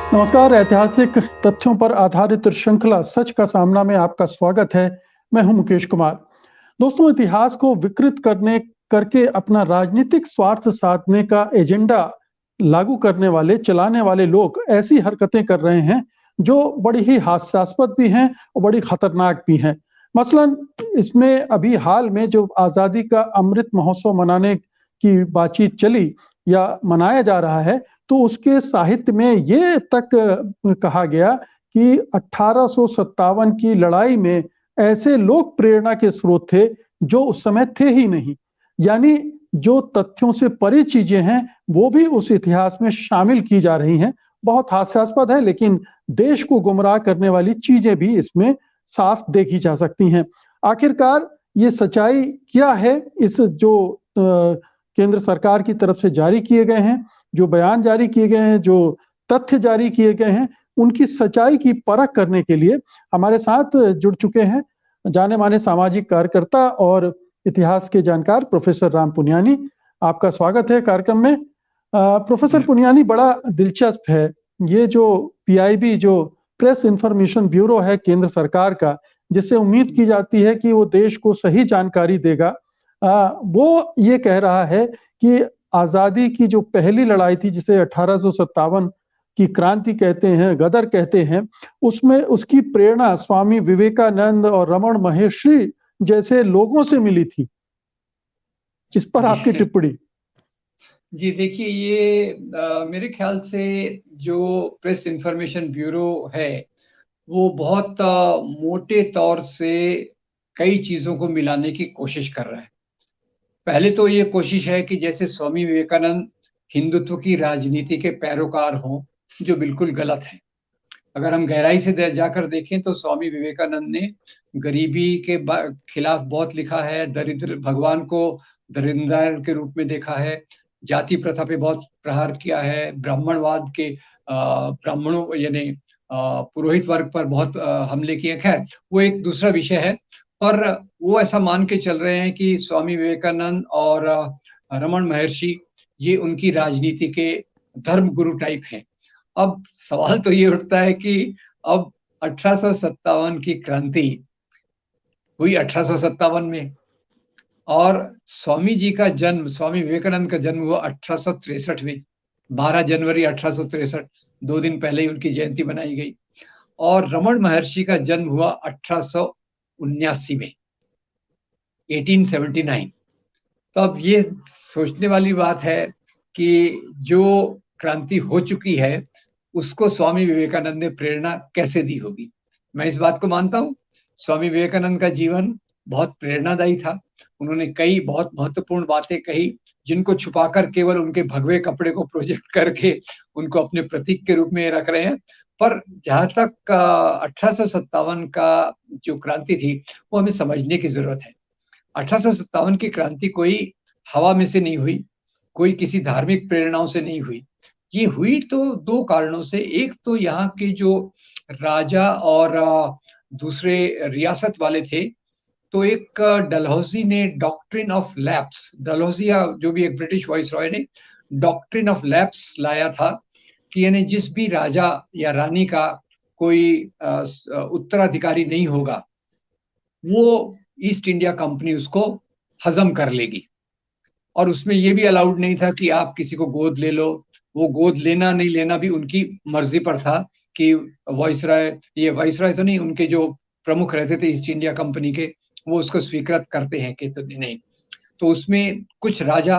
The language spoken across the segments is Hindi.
नमस्कार। ऐतिहासिक तथ्यों पर आधारित श्रृंखला सच का सामना में आपका स्वागत है। मैं हूं मुकेश कुमार। दोस्तों, इतिहास को विकृत करने करके अपना राजनीतिक स्वार्थ साधने का एजेंडा लागू करने वाले, चलाने वाले लोग ऐसी हरकतें कर रहे हैं जो बड़ी ही हास्यास्पद भी हैं और बड़ी खतरनाक भी हैं। मसलन इसमें अभी हाल में जो आजादी का अमृत महोत्सव मनाने की बातचीत चली या मनाया जा रहा है, तो उसके साहित्य में ये तक कहा गया कि 1857 की लड़ाई में ऐसे लोग प्रेरणा के स्रोत थे जो उस समय थे ही नहीं। यानी जो तथ्यों से परे चीजें हैं वो भी उस इतिहास में शामिल की जा रही हैं। बहुत हास्यास्पद है, लेकिन देश को गुमराह करने वाली चीजें भी इसमें साफ देखी जा सकती हैं। आखिरकार ये सच्चाई क्या है? इस जो केंद्र सरकार की तरफ से जारी किए गए हैं, जो बयान जारी किए गए हैं, जो तथ्य जारी किए गए हैं, उनकी सच्चाई की परख करने के लिए हमारे साथ जुड़ चुके हैं जाने माने सामाजिक कार्यकर्ता और इतिहास के जानकार प्रोफेसर राम पुनियानी। आपका स्वागत है कार्यक्रम में। प्रोफेसर पुनियानी, बड़ा दिलचस्प है ये जो पीआईबी, जो प्रेस इंफॉर्मेशन ब्यूरो है केंद्र सरकार का, जिससे उम्मीद की जाती है कि वो देश को सही जानकारी देगा। वो ये कह रहा है कि आजादी की जो पहली लड़ाई थी, जिसे 1857 की क्रांति कहते हैं, गदर कहते हैं, उसमें उसकी प्रेरणा स्वामी विवेकानंद और रमन महर्षि जैसे लोगों से मिली थी। इस पर आपकी जी टिप्पणी। जी, देखिए ये मेरे ख्याल से जो प्रेस इंफॉर्मेशन ब्यूरो है वो बहुत मोटे तौर से कई चीजों को मिलाने की कोशिश कर रहा है। पहले तो ये कोशिश है कि जैसे स्वामी विवेकानंद हिंदुत्व की राजनीति के पैरोकार हों, जो बिल्कुल गलत है। अगर हम गहराई से जाकर देखें तो स्वामी विवेकानंद ने गरीबी के खिलाफ बहुत लिखा है, दरिद्र भगवान को दरिद्र के रूप में देखा है, जाति प्रथा पे बहुत प्रहार किया है, ब्राह्मणवाद के ब्राह्मणों यानी पुरोहित वर्ग पर बहुत हमले किए। खैर, वो एक दूसरा विषय है। पर वो ऐसा मान के चल रहे हैं कि स्वामी विवेकानंद और रमन महर्षि ये उनकी राजनीति के धर्म गुरु टाइप हैं। अब सवाल तो ये उठता है कि अब 1857 की क्रांति हुई 1857 में, और स्वामी जी का जन्म, स्वामी विवेकानंद का जन्म हुआ 1863 में, 12 जनवरी 1863। 2 दिन पहले ही उनकी जयंती मनाई गई। और रमन महर्षि का जन्म हुआ 1879 में, 1879। तो अब ये सोचने वाली बात है कि जो क्रांति हो चुकी है उसको स्वामी विवेकानंद ने प्रेरणा कैसे दी होगी। मैं इस बात को मानता हूँ, स्वामी विवेकानंद का जीवन बहुत प्रेरणादायी था। उन्होंने कई बहुत महत्वपूर्ण बातें कही जिनको छुपाकर केवल उनके भगवे कपड़े को प्रोजेक्ट करके उनको अपने प्रतीक के रूप में रख रहे हैं। पर जहां तक 1857 का जो क्रांति थी वो हमें समझने की जरूरत है। 1857 की क्रांति कोई हवा में से नहीं हुई, कोई किसी धार्मिक प्रेरणाओं से नहीं हुई। ये हुई तो दो कारणों से। एक तो यहाँ के जो राजा और दूसरे रियासत वाले थे, तो एक डलहौजी ने डॉक्ट्रिन ऑफ लैप्स, डलहौजी या जो भी एक ब्रिटिश वाइस रॉय ने डॉक्ट्रिन ऑफ लैप्स लाया था कि यानी जिस भी राजा या रानी का कोई उत्तराधिकारी नहीं होगा वो ईस्ट इंडिया कंपनी उसको हजम कर लेगी। और उसमें ये भी अलाउड नहीं था कि आप किसी को गोद ले लो। वो गोद लेना नहीं लेना भी उनकी मर्जी पर था कि वाइसराय, ये वाइसराय तो नहीं, उनके जो प्रमुख रहते थे ईस्ट इंडिया कंपनी के, वो उसको स्वीकृत करते हैं कि तो नहीं। तो उसमें कुछ राजा,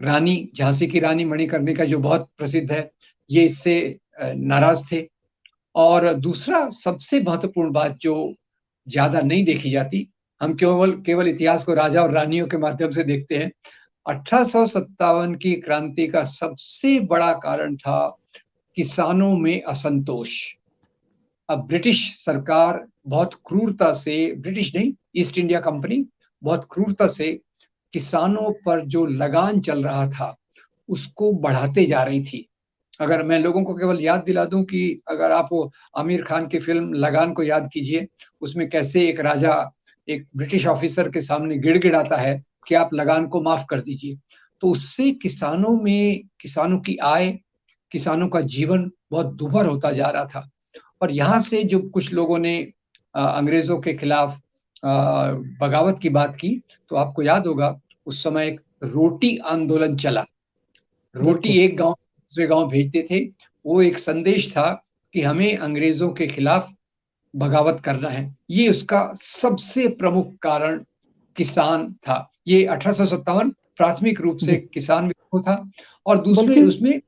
रानी, झांसी की रानी मणिकर्णिका जो बहुत प्रसिद्ध है, ये इससे नाराज थे। और दूसरा सबसे महत्वपूर्ण बात जो ज्यादा नहीं देखी जाती, हम केवल केवल इतिहास को राजा और रानियों के माध्यम से देखते हैं। 1857 की क्रांति का सबसे बड़ा कारण था किसानों में असंतोष। अब ब्रिटिश सरकार बहुत क्रूरता से, ब्रिटिश नहीं, ईस्ट इंडिया कंपनी बहुत क्रूरता से किसानों पर जो लगान चल रहा था उसको बढ़ाते जा रही थी। अगर मैं लोगों को केवल याद दिला दूं कि अगर आप वो आमिर खान की फिल्म लगान को याद कीजिए, उसमें कैसे एक राजा एक ब्रिटिश ऑफिसर के सामने गिड़गिड़ाता है कि आप लगान को माफ कर दीजिए। तो उससे किसानों में, किसानों की आय, किसानों का जीवन बहुत दुभर होता जा रहा था। और यहाँ से जो कुछ लोगों ने अंग्रेजों के खिलाफ बगावत की बात की, तो आपको याद होगा उस समय एक रोटी आंदोलन चला। रोटी बिल्कुल। एक गांव से दूसरे गांव भेजते थे। वो एक संदेश था कि हमें अंग्रेजों के खिलाफ बगावत करना है। ये उसका सबसे प्रमुख कारण किसान था। ये 1857 प्राथमिक रूप से जी। किसान विद्रोह था। और दूसरे बल्कि उसमें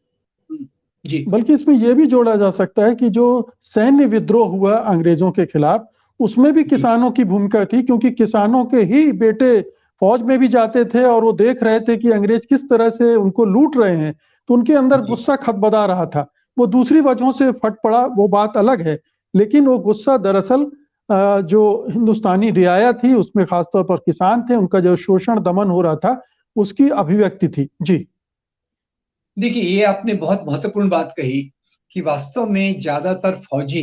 जी बल्कि इसमें यह भी जोड़ा जा सकता है कि जो सैन्य विद्रोह हुआ अंग्रेजों के खिलाफ, उसमें भी जी किसानों की भूमिका थी, क्योंकि किसानों के ही बेटे फौज में भी जाते थे और वो देख रहे थे कि अंग्रेज किस तरह से उनको लूट रहे हैं, तो उनके अंदर जी गुस्सा खदबदा रहा था। वो दूसरी वजहों से फट पड़ा, वो बात अलग है, लेकिन वो गुस्सा दरअसल जो हिंदुस्तानी रियाया थी, उसमें खासतौर पर किसान थे, उनका जो शोषण दमन हो रहा था, उसकी अभिव्यक्ति थी। जी। देखिए, ये आपने बहुत महत्वपूर्ण बात कही कि वास्तव में ज्यादातर फौजी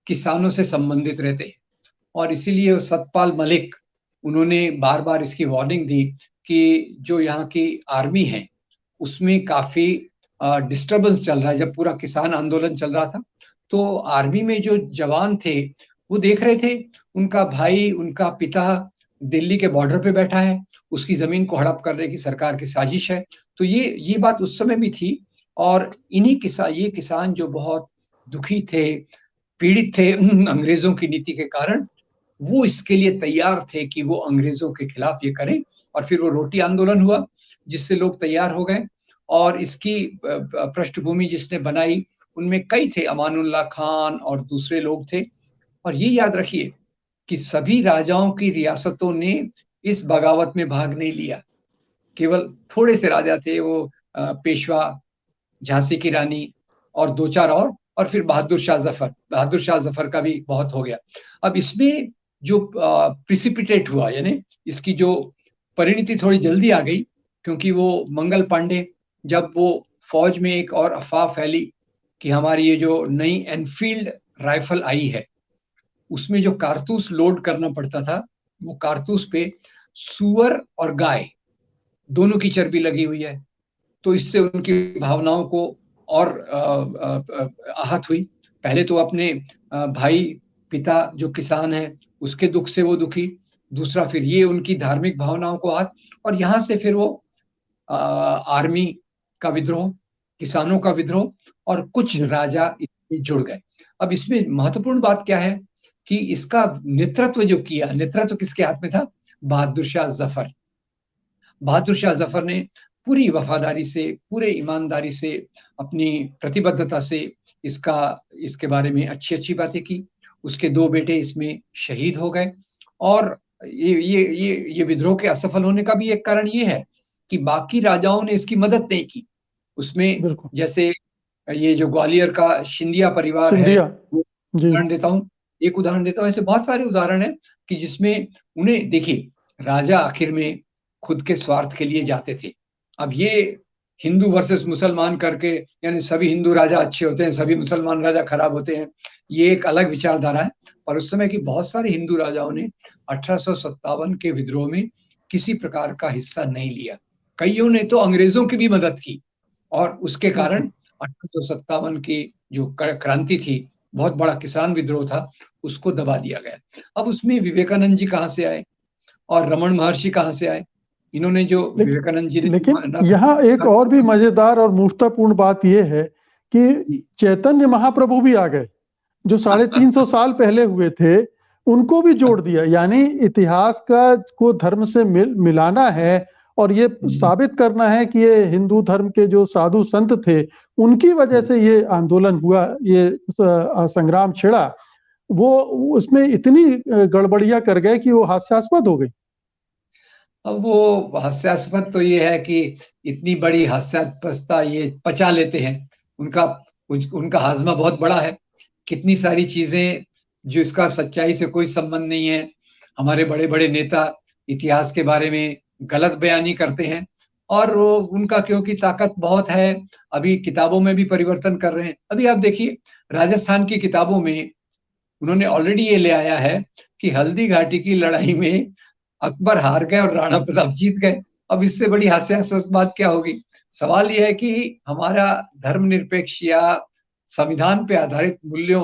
किसानों से संबंधित रहते हैं। और इसीलिए सतपाल मलिक, उन्होंने बार बार इसकी वार्निंग दी कि जो यहाँ की आर्मी है उसमें काफी डिस्टरबेंस चल रहा है। जब पूरा किसान आंदोलन चल रहा था, तो आर्मी में जो जवान थे वो देख रहे थे उनका भाई, उनका पिता दिल्ली के बॉर्डर पे बैठा है, उसकी जमीन को हड़प करने की सरकार की साजिश है। तो ये बात उस समय भी थी। और ये किसान जो बहुत दुखी थे, पीड़ित थे अंग्रेजों की नीति के कारण, वो इसके लिए तैयार थे कि वो अंग्रेजों के खिलाफ ये करें। और फिर वो रोटी आंदोलन हुआ जिससे लोग तैयार हो गए। और इसकी पृष्ठभूमि जिसने बनाई उनमें कई थे, अमानुल्लाह खान और दूसरे लोग थे। और ये याद रखिए कि सभी राजाओं की रियासतों ने इस बगावत में भाग नहीं लिया। केवल थोड़े से राजा थे, वो पेशवा, झांसी की रानी और दो चार और फिर बहादुर शाह जफर का भी बहुत हो गया। अब इसमें जो प्रिसिपिटेट हुआ, यानी इसकी जो परिणति थोड़ी जल्दी आ गई, क्योंकि वो मंगल पांडे, जब वो फौज में एक और अफवाह फैली कि हमारी ये जो नई एनफील्ड राइफल आई है उसमें जो कारतूस लोड करना पड़ता था, वो कारतूस पे सुअर और गाय दोनों की चर्बी लगी हुई है। तो इससे उनकी भावनाओं को और आहत हुई। पहले तो अपने भाई, पिता जो किसान है उसके दुख से वो दुखी, दूसरा फिर ये उनकी धार्मिक भावनाओं को आहत। और यहाँ से फिर वो आर्मी का विद्रोह, किसानों का विद्रोह, और कुछ जी। राजा इसमें जुड़ गए। अब इसमें महत्वपूर्ण बात क्या है कि इसका नेतृत्व किसके हाथ में था? बहादुर शाह जफर। बहादुर शाह जफर ने पूरी वफादारी से, पूरे ईमानदारी से, अपनी प्रतिबद्धता से इसके बारे में अच्छी अच्छी बातें की। उसके दो बेटे इसमें शहीद हो गए। और ये विद्रोह के असफल होने का भी एक कारण ये है कि बाकी राजाओं ने इसकी मदद नहीं की उसमें। बिल्कुल। जैसे ये जो ग्वालियर का सिंधिया परिवार है, सिंधिया। वो जी। उदाहरण देता हूँ। ऐसे बहुत सारे उदाहरण हैं कि जिसमें उन्हें, देखिए, राजा आखिर में खुद के स्वार्थ के लिए जाते थे। अब ये हिंदू वर्सेस मुसलमान करके, यानी सभी हिंदू राजा अच्छे होते हैं, सभी मुसलमान राजा खराब होते हैं, ये एक अलग विचारधारा है। पर उस समय की बहुत सारे हिंदू राजाओं ने 1857 के विद्रोह में किसी प्रकार का हिस्सा नहीं लिया। कईयों ने तो अंग्रेजों की भी मदद की। और उसके बिल्कुल। कारण 1857 की जो क्रांति थी, बहुत बड़ा किसान विद्रोह था, उसको दबा दिया गया। अब उसमें विवेकानंद जी कहाँ से आए और रमन महर्षि कहाँ से आए? इन्होंने जो लेकिन विवेकानंद जी ने लेकिन न यहाँ एक और भी मजेदार और मूर्खतापूर्ण बात यह है कि जी चैतन्य महाप्रभु भी आ गए, जो 350 साल पहले हुए थे, उनको भी जोड़ दिया। यानी इतिहास का को धर्म से मिलाना है और ये साबित करना है कि ये हिंदू धर्म के जो साधु संत थे, उनकी वजह से ये आंदोलन हुआ, ये संग्राम छिड़ा। वो उसमें इतनी गड़बड़ियां कर गए कि वो हास्यास्पद हो गई। अब वो हास्यास्पद तो ये है कि इतनी बड़ी हास्यास्पदता ये पचा लेते हैं। उनका उनका हाजमा बहुत बड़ा है। कितनी सारी चीजें जो इसका सच्चाई से कोई संबंध नहीं है। हमारे बड़े बड़े नेता इतिहास के बारे में गलत बयानी करते हैं। और वो उनका क्योंकि ताकत बहुत है, अभी किताबों में भी परिवर्तन कर रहे हैं। अभी आप देखिए, राजस्थान की किताबों में उन्होंने ऑलरेडी ये ले आया है कि हल्दी घाटी की लड़ाई में अकबर हार गए और राणा प्रताप जीत गए। अब इससे बड़ी हास्यास्पद बात क्या होगी? सवाल ये है कि हमारा धर्मनिरपेक्ष या संविधान पे आधारित मूल्यों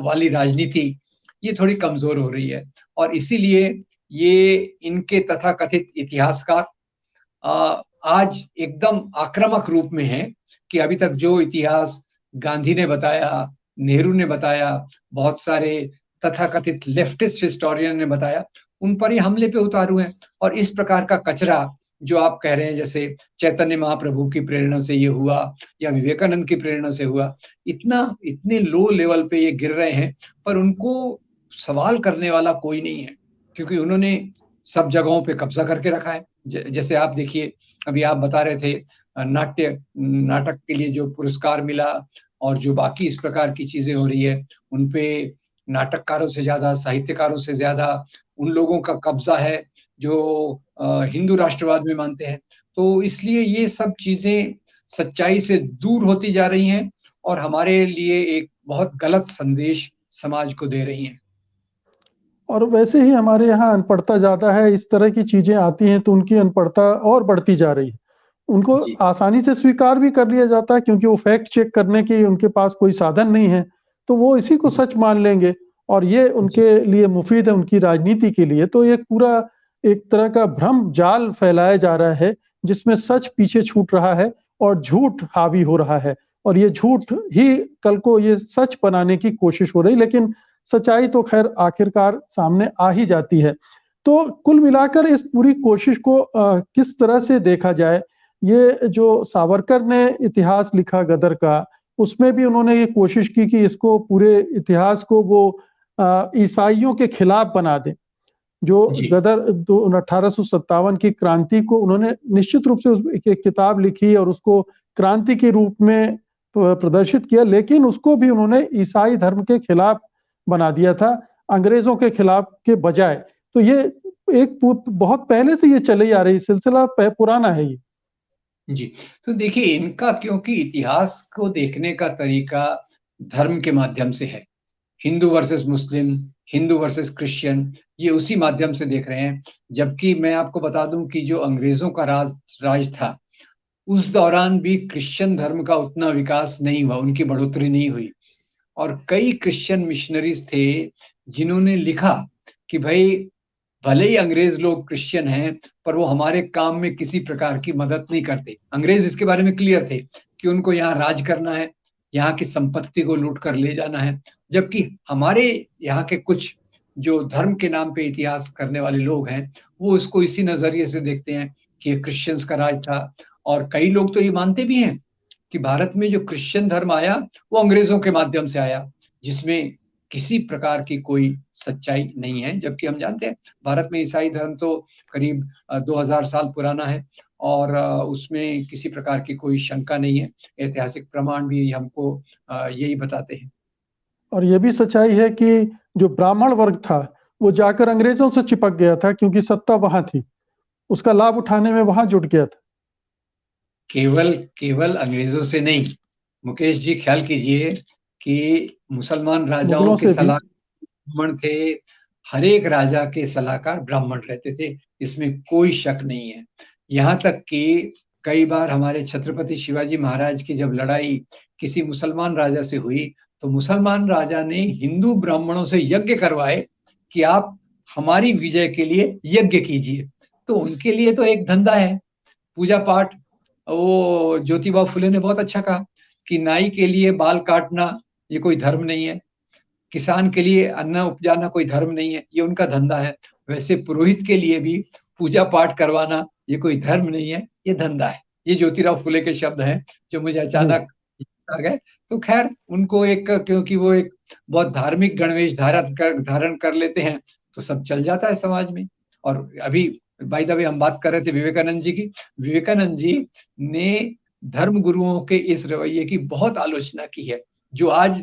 वाली राजनीति ये थोड़ी कमजोर हो रही है, और इसीलिए ये इनके तथाकथित इतिहासकार आज एकदम आक्रामक रूप में हैं कि अभी तक जो इतिहास गांधी ने बताया, नेहरू ने बताया, बहुत सारे तथाकथित लेफ्टिस्ट हिस्टोरियन ने बताया, उन पर ही हमले पे उतारू हैं। और इस प्रकार का कचरा जो आप कह रहे हैं, जैसे चैतन्य महाप्रभु की प्रेरणा से ये हुआ या विवेकानंद की प्रेरणा से हुआ, इतने लो लेवल पे ये गिर रहे हैं, पर उनको सवाल करने वाला कोई नहीं है, क्योंकि उन्होंने सब जगहों पे कब्जा करके रखा है। जैसे आप देखिए, अभी आप बता रहे थे नाटक के लिए जो पुरस्कार मिला और जो बाकी इस प्रकार की चीजें हो रही है, उनपे नाटककारों से ज्यादा, साहित्यकारों से ज्यादा उन लोगों का कब्जा है जो हिंदू राष्ट्रवाद में मानते हैं। तो इसलिए ये सब चीजें सच्चाई से दूर होती जा रही हैं और हमारे लिए एक बहुत गलत संदेश समाज को दे रही हैं। और वैसे ही हमारे यहाँ अनपढ़ता ज़्यादा है, इस तरह की चीज़ें आती हैं तो उनकी अनपढ़ता और बढ़ती जा रही है। उनको जी। आसानी से स्वीकार भी कर लिया जाता है क्योंकि वो फैक्ट चेक करने की उनके पास कोई साधन नहीं है, तो वो इसी को सच मान लेंगे और ये उनके लिए मुफ़ीद है, उनकी राजनीति के लिए। तो ये पूरा एक तरह का भ्रम जाल फैलाया जा रहा है, जिसमें सच पीछे छूट रहा है और झूठ हावी हो रहा है और ये झूठ ही कल को ये सच बनाने की कोशिश हो रही है, लेकिन सच्चाई तो खैर आखिरकार सामने आ ही जाती है। तो कुल मिलाकर इस पूरी कोशिश को किस तरह से देखा जाए, ये जो सावरकर ने इतिहास लिखा गदर का, उसमें भी उन्होंने ये कोशिश की कि इसको पूरे इतिहास को वो ईसाइयों के खिलाफ बना दें। जो जी। गदर 1857 की क्रांति को उन्होंने निश्चित रूप से एक किताब लिखी और उसको क्रांति के रूप में प्रदर्शित किया, लेकिन उसको भी उन्होंने ईसाई धर्म के खिलाफ बना दिया था, अंग्रेजों के खिलाफ के बजाय। तो ये एक बहुत पहले से ये चली आ रही सिलसिला पुराना है ये। जी, तो देखिए इनका क्योंकि इतिहास को देखने का तरीका धर्म के माध्यम से है, हिंदू वर्सेस मुस्लिम, हिंदू वर्सेस क्रिश्चियन, ये उसी माध्यम से देख रहे हैं। जबकि मैं आपको बता दूं कि जो अंग्रेजों का राज था, उस दौरान भी क्रिश्चियन धर्म का उतना विकास नहीं हुआ, उनकी बढ़ोतरी नहीं हुई। और कई क्रिश्चियन मिशनरीज थे जिन्होंने लिखा कि भाई भले ही अंग्रेज लोग क्रिश्चियन हैं, पर वो हमारे काम में किसी प्रकार की मदद नहीं करते। अंग्रेज इसके बारे में क्लियर थे कि उनको यहाँ राज करना है, यहाँ की संपत्ति को लूट कर ले जाना है। जबकि हमारे यहाँ के कुछ जो धर्म के नाम पे इतिहास करने वाले लोग हैं, वो इसको इसी नजरिए से देखते हैं कि ये क्रिश्चियंस का राज था। और कई लोग तो ये मानते भी हैं कि भारत में जो क्रिश्चियन धर्म आया वो अंग्रेजों के माध्यम से आया, जिसमें किसी प्रकार की कोई सच्चाई नहीं है। जबकि हम जानते हैं भारत में ईसाई धर्म तो करीब 2000 साल पुराना है और उसमें किसी प्रकार की कोई शंका नहीं है। ऐतिहासिक प्रमाण भी हमको यही बताते हैं। और ये भी सच्चाई है कि जो ब्राह्मण वर्ग था, वो जाकर अंग्रेजों से चिपक गया था क्योंकि सत्ता वहां थी, उसका लाभ उठाने में वहां जुट गया था। केवल अंग्रेजों से नहीं, मुकेश जी ख्याल कीजिए कि मुसलमान राजाओं मुगलों के से भी। ब्राह्मण थे, हर एक राजा के सलाहकार ब्राह्मण रहते थे, इसमें कोई शक नहीं है। यहाँ तक कि कई बार हमारे छत्रपति शिवाजी महाराज की जब लड़ाई किसी मुसलमान राजा से हुई, तो मुसलमान राजा ने हिंदू ब्राह्मणों से यज्ञ करवाए कि आप हमारी विजय के लिए यज्ञ कीजिए। तो उनके लिए तो एक धंधा है पूजा पाठ। वो ज्योतिबा फुले ने बहुत अच्छा कहा कि नाई के लिए बाल काटना ये कोई धर्म नहीं है, किसान के लिए अन्न उपजाना कोई धर्म नहीं है, ये उनका धंधा है। वैसे पुरोहित के लिए भी पूजा पाठ करवाना ये कोई धर्म नहीं है, ये धंधा है। ये ज्योतिराव फुले के शब्द हैं जो मुझे अचानक आ गए। तो खैर उनको एक, क्योंकि वो एक बहुत धार्मिक गणवेश धारण कर लेते हैं, तो सब चल जाता है समाज में। और अभी बाय द वे हम बात कर रहे थे विवेकानंद जी की। विवेकानंद जी ने धर्म गुरुओं के इस रवैये की बहुत आलोचना की है, जो आज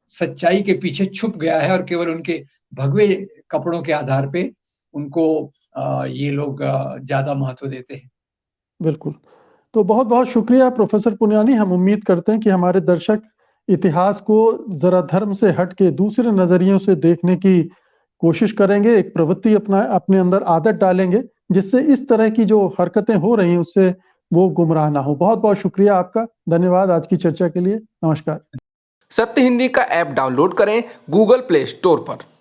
सच्चाई के पीछे छुप गया है और केवल उनके भगवे कपड़ों के आधार पे उनको ये लोग ज्यादा महत्व देते हैं। बिल्कुल। तो बहुत-बहुत शुक्रिया प्रोफ़ेसर पुनियानी। हम उम्मीद करते हैं कि हमारे दर्शक इतिहास को ज़रा धर्म से हट के दूसरे नज़रियों से देखने की कोशिश करेंगे, एक प्रवृत्ति अपने अंदर आदत डालेंगे, जिससे इस तरह की जो हरकतें हो रही हैं उससे वो गुमराह ना हो। बहुत-बहुत शुक्रिया आपका। धन्यवाद आज की चर्चा के लिए। नमस्कार। सत्य हिंदी का ऐप डाउनलोड करें गूगल प्ले स्टोर पर।